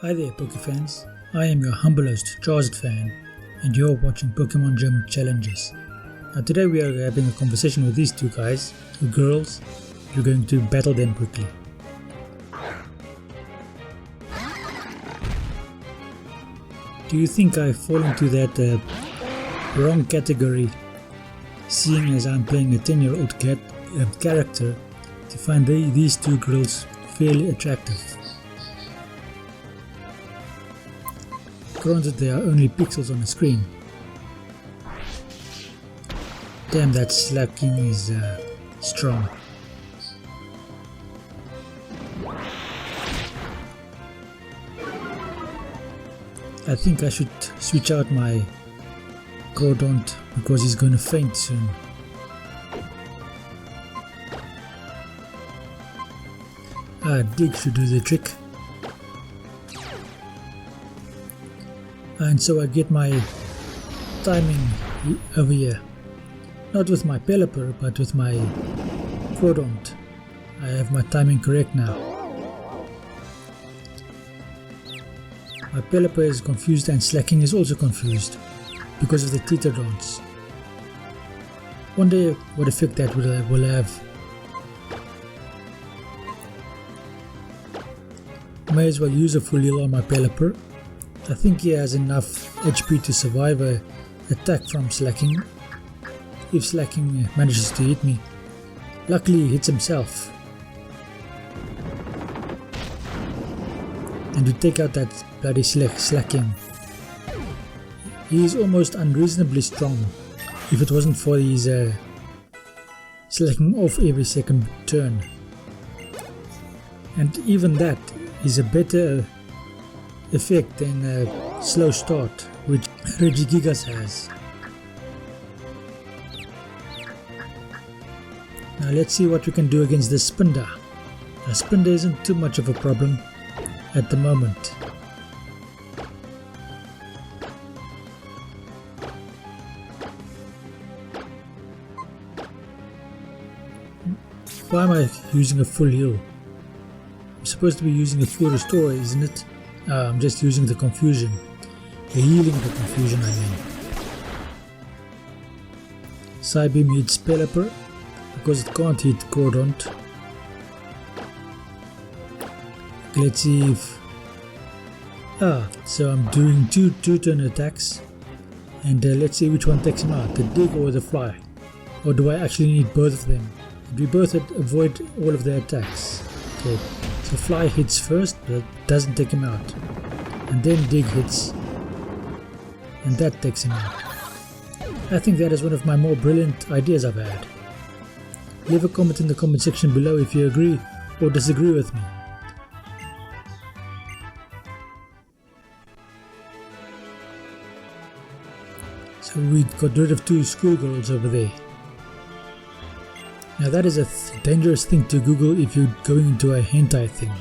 Hi there Pokefans, I am your humble host Jarzed Fan and you're watching Pokemon Gym Challenges. Now today we are having a conversation with these two guys, two girls. We're going to battle them quickly. Do you think I fall into that wrong category, seeing as I'm playing a 10-year-old character, to find these two girls fairly attractive? Granted, there are only pixels on the screen. Damn, that slacking is strong. I think I should switch out my Cordont because he's going to faint soon. Dig should do the trick. And so I get my timing over here. Not with my Pelipper, but with my Cordont. I have my timing correct now. My Pelipper is confused and Slacking is also confused because of the teeter dance. Wonder what effect that will have. May as well use a full heal on my Pelipper. I think he has enough HP to survive an attack from Slacking, if Slacking manages to hit me. Luckily he hits himself. And to take out that bloody Slacking. He is almost unreasonably strong if it wasn't for his slacking off every second turn. And even that is a better effect than a slow start, which Regigigas has. Now let's see what we can do against this Spinda. Now Spinda isn't too much of a problem at the moment. Why am I using a full heal? I'm supposed to be using a full restore, isn't it? I'm just using the confusion. The healing the confusion, I mean. Psybeam hits Pelipper because it can't hit Cordont. Let's see if... so I'm doing two turn attacks. And let's see which one takes him out, the Dig or the Fly. Or do I actually need both of them? We both avoid all of their attacks. Okay, so Fly hits first, but doesn't take him out. And then Dig hits, and that takes him out. I think that is one of my more brilliant ideas I've had. Leave a comment in the comment section below if you agree or disagree with me. So we got rid of two schoolgirls over there. Now that is a dangerous thing to Google if you're going into a hentai thing.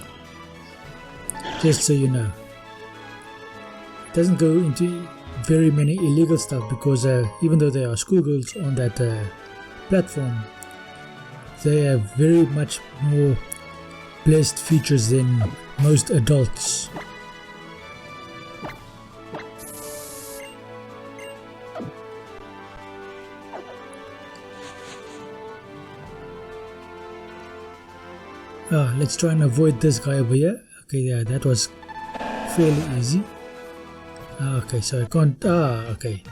Just so you know. It doesn't go into very many illegal stuff because even though there are schoolgirls on that platform, they have very much more blessed features than most adults. Let's try and avoid this guy over here. Okay, yeah, that was fairly easy. Okay, so I can't... okay.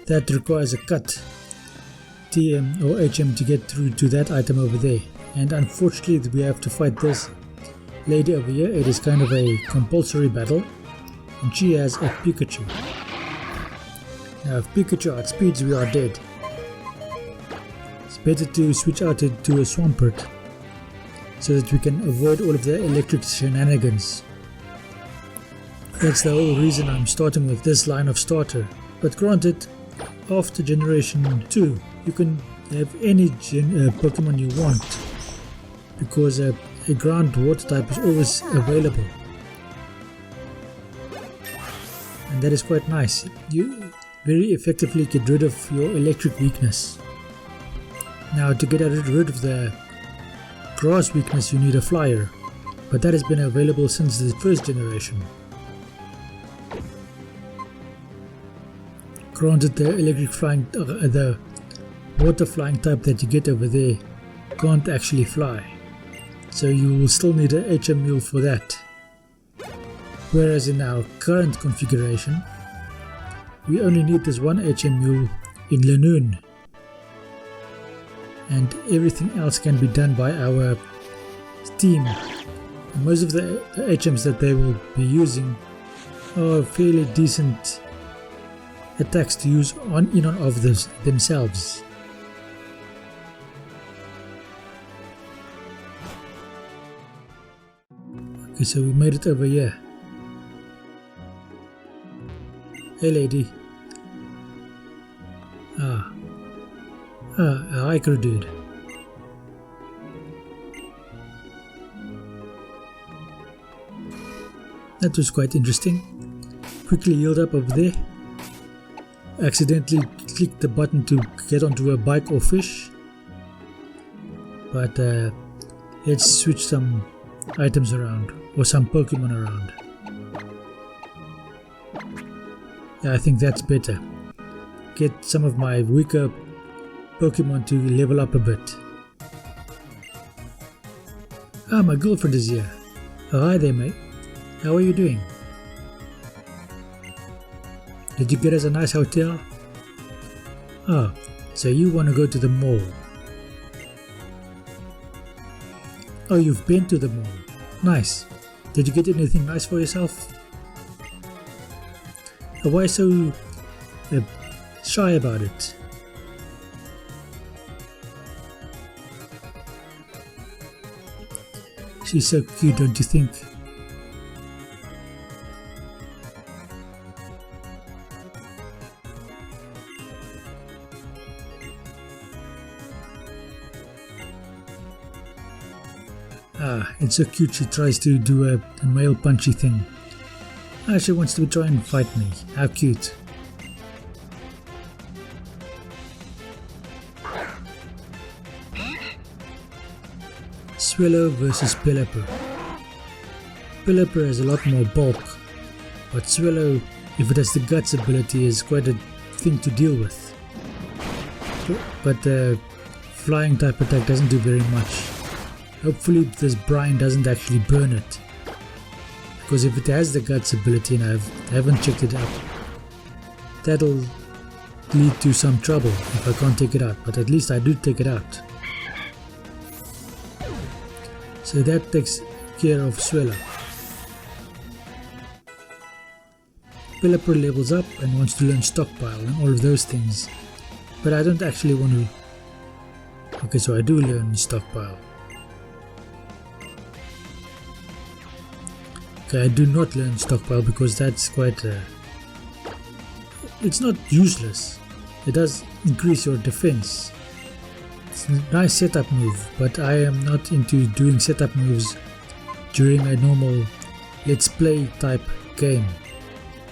That requires a cut TM or HM to get through to that item over there. And unfortunately we have to fight this lady over here. It is kind of a compulsory battle. And she has a Pikachu. Now if Pikachu outspeeds, we are dead. It's better to switch out to a Swampert, so that we can avoid all of the electric shenanigans. That's the whole reason I'm starting with this line of starter. But granted, after generation 2, you can have any Pokemon you want, because a ground water type is always available. And that is quite nice. You very effectively get rid of your electric weakness. Now to get rid of the grass weakness, you need a flyer, but that has been available since the first generation. Granted, the electric flying, the water flying type that you get over there can't actually fly, so you will still need a HM mule for that. Whereas in our current configuration, we only need this one HM mule in Lanoon, and everything else can be done by our team. And most of the HMs that they will be using are fairly decent attacks to use on in and of themselves. Okay, so we made it over here. Hey lady. A hiker dude. That was quite interesting. Quickly healed up over there. Accidentally clicked the button to get onto a bike or fish. But let's switch some items around, or some Pokemon around. Yeah, I think that's better. Get some of my weaker Pokemon to level up a bit. Ah, my girlfriend is here. Oh, hi there, mate. How are you doing? Did you get us a nice hotel? Ah, so you want to go to the mall. Oh, you've been to the mall. Nice. Did you get anything nice for yourself? Oh, why so shy about it? She's so cute, don't you think? Ah, it's so cute. She tries to do a male punchy thing. Ah, she wants to try and fight me. How cute. Swallow versus Pelipper. Pelipper has a lot more bulk, but Swallow, if it has the guts ability, is quite a thing to deal with. But the flying type attack doesn't do very much. Hopefully this brine doesn't actually burn it, because if it has the guts ability and I haven't checked it out, that'll lead to some trouble if I can't take it out, but at least I do take it out. So that takes care of Swallow. Pelipper levels up and wants to learn Stockpile and all of those things, but I don't actually want to. Okay, so I do learn Stockpile. Okay, I do not learn Stockpile because that's quite it's not useless. It does increase your defense. It's a nice setup move, but I am not into doing setup moves during a normal let's play type game.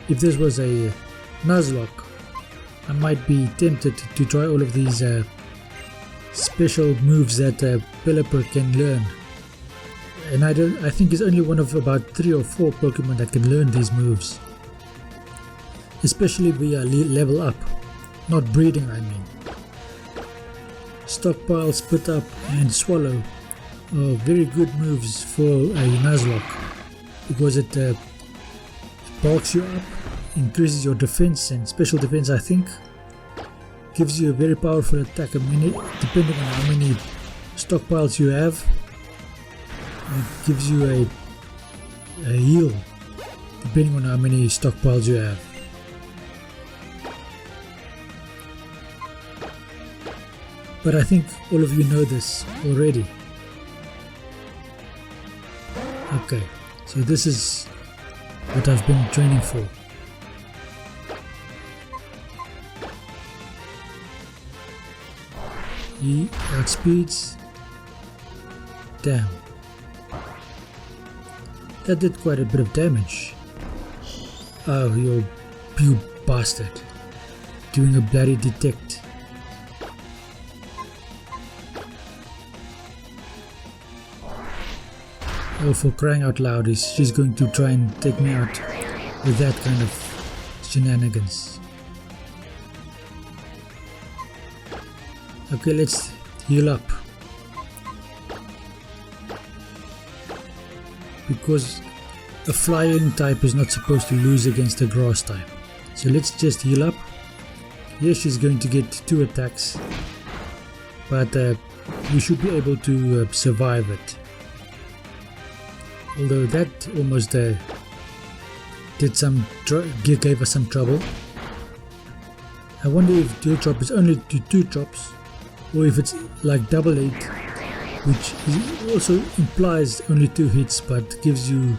If this was a Nuzlocke, I might be tempted to try all of these special moves that Pelipper can learn. And I think he's only one of about 3 or 4 Pokemon that can learn these moves. Especially via level up, not breeding I mean. Stockpile, Spit Up and Swallow are very good moves for a Nuzlocke, because it bulks you up, increases your defense and special defense I think, gives you a very powerful attack depending on how many stockpiles you have. It gives you a heal depending on how many stockpiles you have. But I think all of you know this already. Okay, so this is what I've been training for. He outspeeds. Damn. That did quite a bit of damage. Oh, you bastard. Doing a bloody detect. Oh, for crying out loud, she's going to try and take me out with that kind of shenanigans. Okay, let's heal up. Because a flying type is not supposed to lose against a grass type. So let's just heal up. Yes, she's going to get 2 attacks, but we should be able to survive it. Although that almost gave us some trouble. I wonder if dual chop is only 2 chops, or if it's like double 8, which also implies only 2 hits but gives you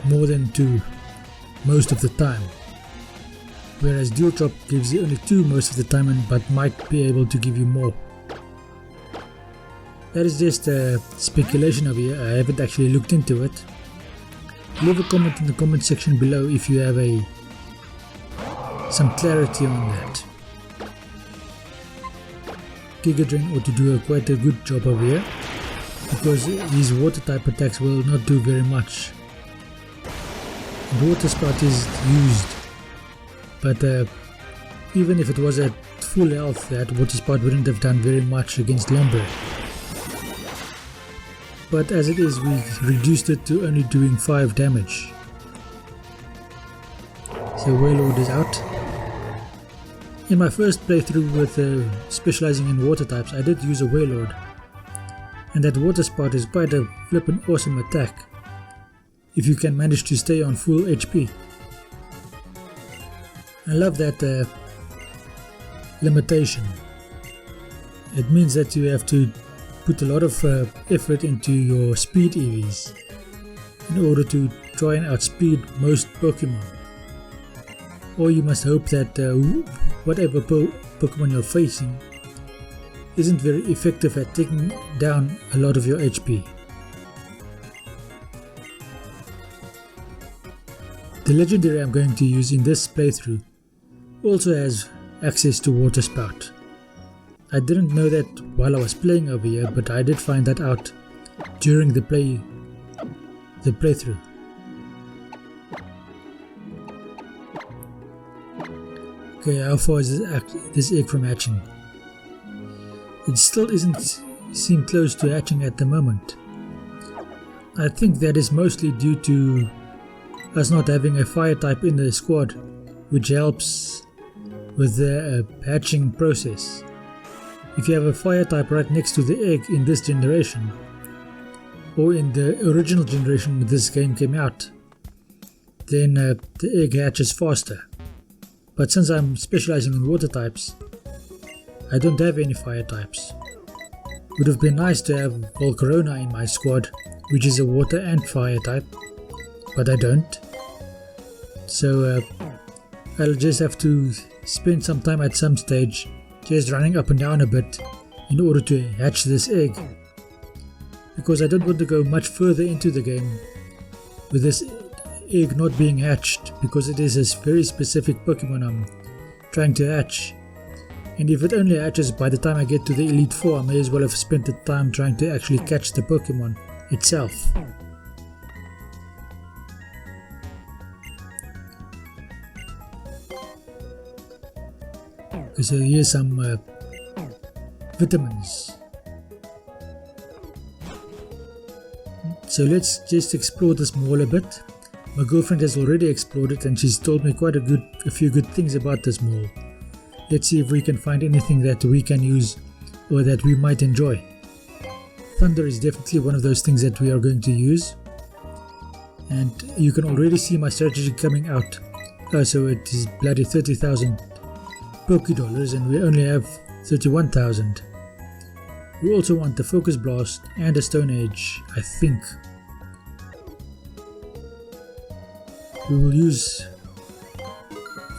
more than 2 most of the time. Whereas dual chop gives you only 2 most of the time but might be able to give you more. That is just speculation over here. I haven't actually looked into it. Leave a comment in the comment section below if you have some clarity on that. Giga Drain ought to do quite a good job over here, because his water type attacks will not do very much. Water Spout is used, but even if it was at full health, that Water Spout wouldn't have done very much against Lombre. But as it is, we reduced it to only doing 5 damage. So Warlord is out. In my first playthrough with specializing in water types, I did use a Warlord, and that Water Spout is quite a flippin' awesome attack if you can manage to stay on full HP. I love that limitation. It means that you have to put a lot of effort into your speed EVs in order to try and outspeed most Pokemon. Or you must hope that whatever Pokemon you're facing isn't very effective at taking down a lot of your HP. The legendary I'm going to use in this playthrough also has access to Water Spout. I didn't know that while I was playing over here, but I did find that out during the playthrough. Okay, how far is this egg from hatching? It still seem close to hatching at the moment. I think that is mostly due to us not having a fire type in the squad, which helps with the hatching process. If you have a fire type right next to the egg in this generation, or in the original generation when this game came out, then the egg hatches faster. But since I'm specializing in water types, I don't have any fire types. Would have been nice to have Volcarona in my squad, which is a water and fire type, but I don't. So I'll just have to spend some time at some stage just running up and down a bit in order to hatch this egg, because I don't want to go much further into the game with this egg not being hatched, because it is a very specific Pokemon I'm trying to hatch, and if it only hatches by the time I get to the Elite Four, I may as well have spent the time trying to actually catch the Pokemon itself. Okay, so here's some vitamins. So let's just explore this mall a bit. My girlfriend has already explored it and she's told me quite a few good things about this mall. Let's see if we can find anything that we can use or that we might enjoy. Thunder is definitely one of those things that we are going to use. And you can already see my strategy coming out. So it is bloody 30,000 Pokédollars and we only have 31,000. We also want the Focus Blast and a Stone Edge, I think. We will use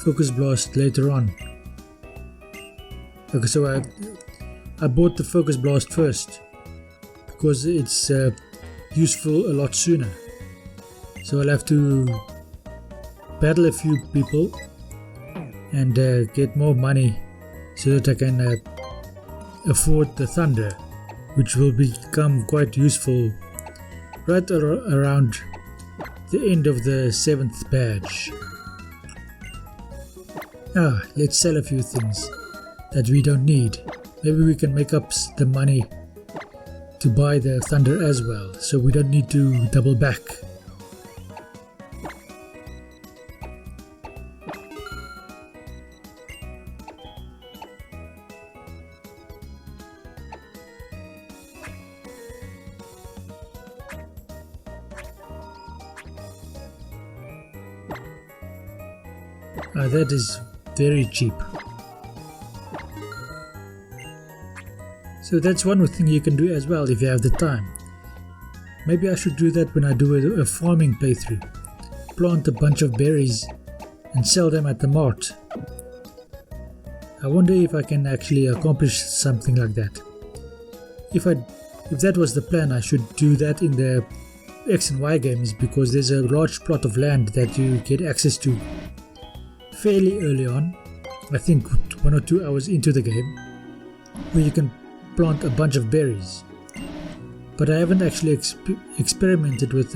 Focus Blast later on. Okay, so I bought the Focus Blast first because it's useful a lot sooner. So I'll have to battle a few people and get more money so that I can afford the Thunder, which will become quite useful right around the end of the 7th badge. Let's sell a few things. that we don't need. Maybe we can make up the money to buy the thunder as well, so we don't need to double back. That is very cheap. So that's one thing you can do as well if you have the time. Maybe I should do that when I do a farming playthrough. Plant a bunch of berries and sell them at the mart. I wonder if I can actually accomplish something like that. If that was the plan, I should do that in the X and Y games, because there's a large plot of land that you get access to fairly early on, I think 1 or 2 hours into the game, where you can plant a bunch of berries. But I haven't actually experimented with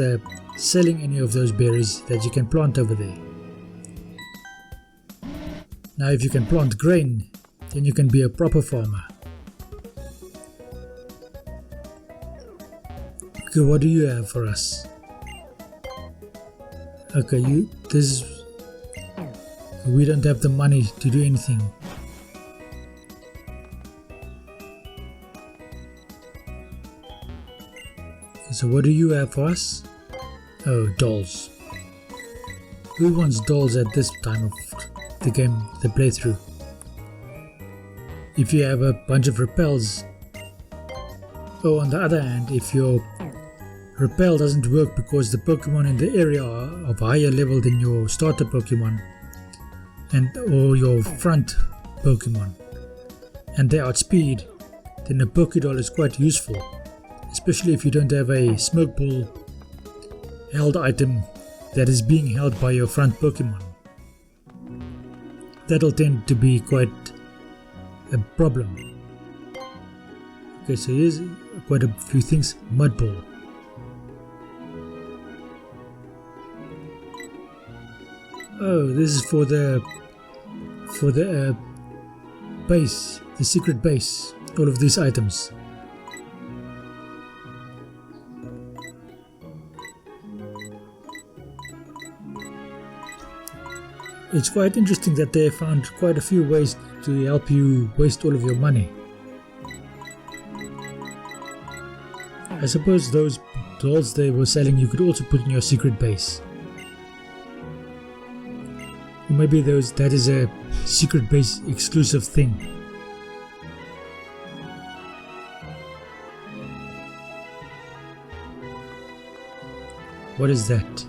selling any of those berries that you can plant over there. Now if you can plant grain, then you can be a proper farmer. Okay, what do you have for us? Okay, we don't have the money to do anything. So what do you have for us? Oh, dolls. Who wants dolls at this time of the game, the playthrough? If you have a bunch of repels. Oh, on the other hand, if your repel doesn't work because the Pokemon in the area are of higher level than your starter Pokemon, or your front Pokemon, and they outspeed, then a Pokédoll is quite useful, especially if you don't have a smoke ball held item that is being held by your front Pokemon. That'll tend to be quite a problem. Okay, so here's quite a few things. Mud Ball. Oh, this is for the base, the secret base, all of these items. It's quite interesting that they found quite a few ways to help you waste all of your money. I suppose those dolls they were selling you could also put in your secret base. Or maybe that is a secret base exclusive thing. What is that?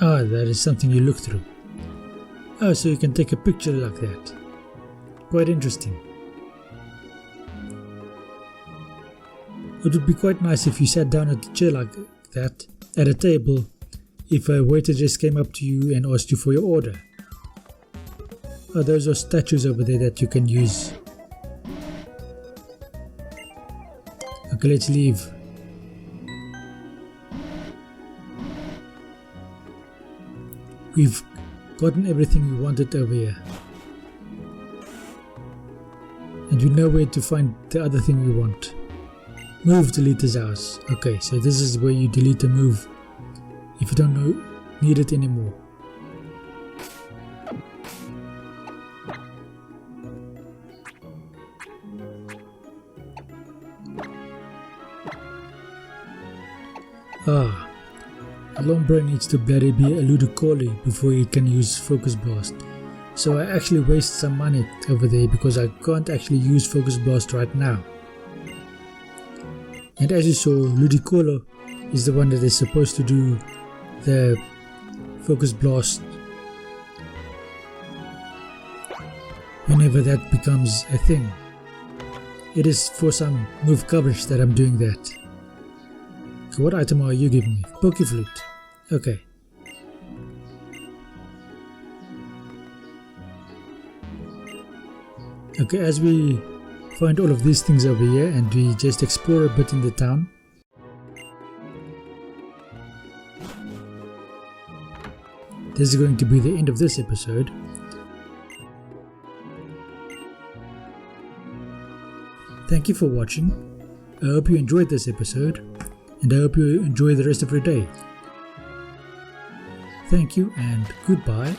Ah, that is something you look through. Oh, so you can take a picture like that. Quite interesting. It would be quite nice if you sat down at a chair like that, at a table, if a waiter just came up to you and asked you for your order. Oh, those are statues over there that you can use. Okay, let's leave. We've gotten everything we wanted over here. And we know where to find the other thing we want. Move deleter's house. Okay, so this is where you delete a move if you don't need it anymore. Ah, Lombre needs to bloody be a Ludicolo before he can use Focus Blast. So I actually waste some money over there because I can't actually use Focus Blast right now. And as you saw, Ludicolo is the one that is supposed to do the Focus Blast whenever that becomes a thing. It is for some move coverage that I'm doing that. Okay, what item are you giving me? Pokeflute. Okay. Okay, as we find all of these things over here and we just explore a bit in the town. this is going to be the end of this episode. Thank you for watching. I hope you enjoyed this episode, and I hope you enjoy the rest of your day. Thank you and goodbye.